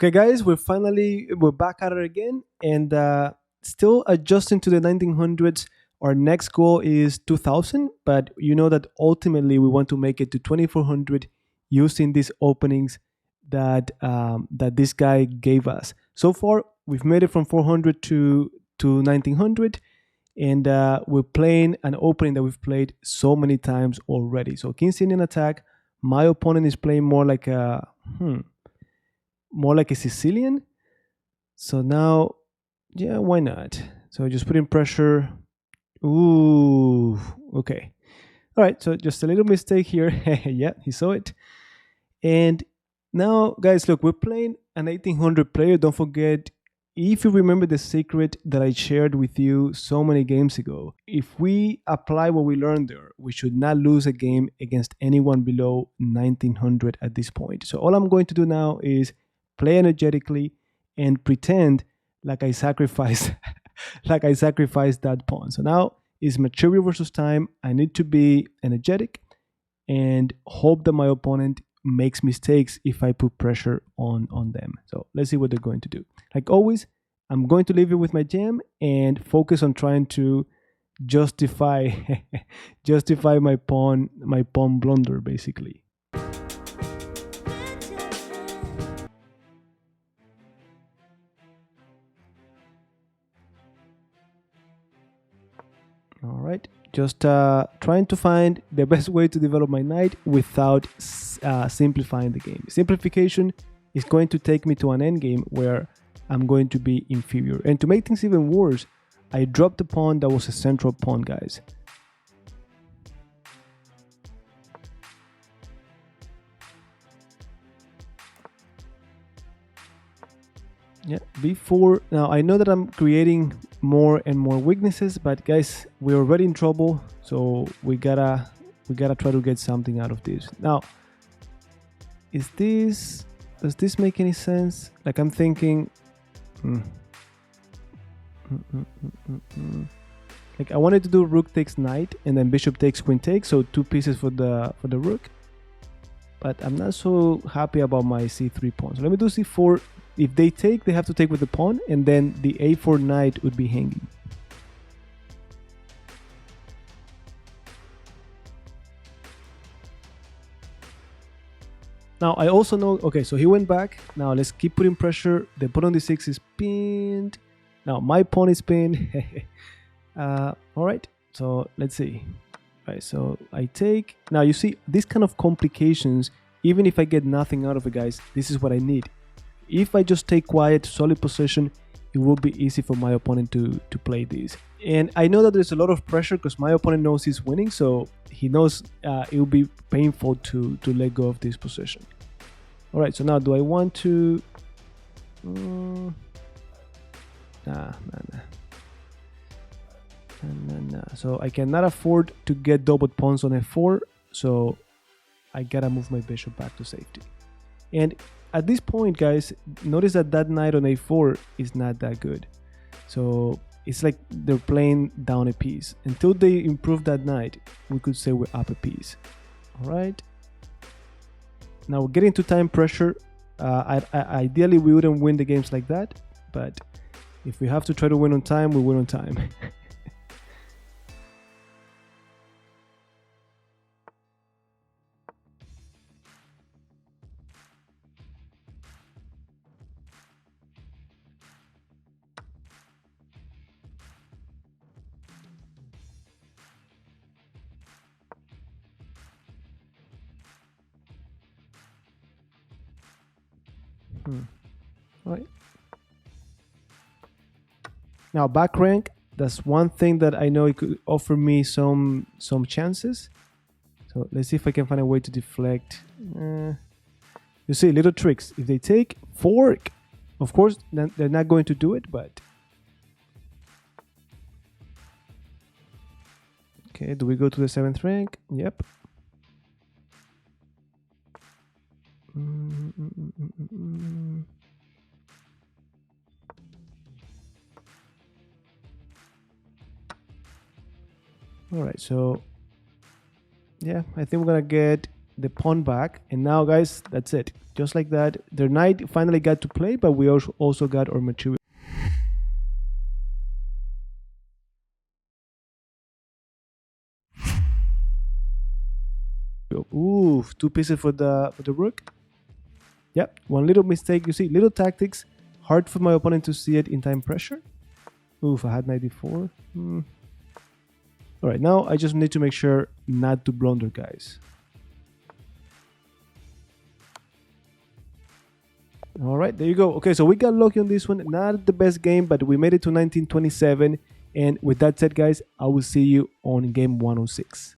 Okay, guys, we're back at it again, and still adjusting to the 1900s. Our next goal is 2000, but you know that ultimately we want to make it to 2400 using these openings that this guy gave us. So far, we've made it from 400 to 1900, and we're playing an opening that we've played so many times already. So King Sicilian attack. My opponent is playing more like a Sicilian. So now, yeah, why not? So just put in pressure. Ooh, okay. All right, so just a little mistake here. Yeah, he saw it. And now, guys, look, we're playing an 1800 player. Don't forget, if you remember the secret that I shared with you so many games ago, if we apply what we learned there, we should not lose a game against anyone below 1900 at this point. So all I'm going to do now is play energetically and pretend like I sacrificed like I sacrificed that pawn. So now is material versus time. I need to be energetic and hope that my opponent makes mistakes if I put pressure on them. So let's see what they're going to do. Like always, I'm going to leave it with my jam and focus on trying to justify justify my pawn blunder basically. All right. Just trying to find the best way to develop my knight without simplifying the game. Simplification is going to take me to an endgame where I'm going to be inferior. And to make things even worse, I dropped a pawn that was a central pawn, guys. Yeah, before now I know that I'm creating more and more weaknesses, but guys, we're already in trouble, so we gotta try to get something out of this. Now, is this does this make any sense? Like I'm thinking, hmm, mm, mm, mm. Like I wanted to do rook takes knight and then bishop takes queen takes, so two pieces for the rook. But I'm not so happy about my c3 pawn. So let me do c4. If they take, they have to take with the pawn, and then the a4 knight would be hanging. Now I also know. Okay, so he went back. Now let's keep putting pressure. The pawn on d6 is pinned. Now my pawn is pinned. All right. So let's see. All right. So I take. Now you see these kind of complications. Even if I get nothing out of it, guys, this is what I need. If I just take quiet, solid position, it will be easy for my opponent to play this. And I know that there's a lot of pressure because my opponent knows he's winning, so he knows it will be painful to let go of this position. All right, so now do I want to? Nah. So I cannot afford to get double pawns on f4, so I gotta move my bishop back to safety. And at this point, guys, notice that knight on a4 is not that good. So it's like they're playing down a piece. Until they improve that knight, we could say we're up a piece. All right. Now we're getting to time pressure. Ideally, we wouldn't win the games like that, but if we have to try to win on time, we win on time. Right. Now back rank, that's one thing that I know it could offer me some chances. So let's see if I can find a way to deflect. You see, little tricks. If they take fork, of course they're not going to do it, but okay. Do we go to the 7th rank? Yep. All right, so yeah, I think we're gonna get the pawn back, and now, guys, that's it. Just like that, their knight finally got to play, but we also got our material. Ooh, 2 pieces for the rook. Yep, one little mistake. You see, little tactics. Hard for my opponent to see it in time pressure. Oof, I had 94. All right, now I just need to make sure not to blunder, guys. All right, there you go. Okay, so we got lucky on this one. Not the best game, but we made it to 1927. And with that said, guys, I will see you on game 106.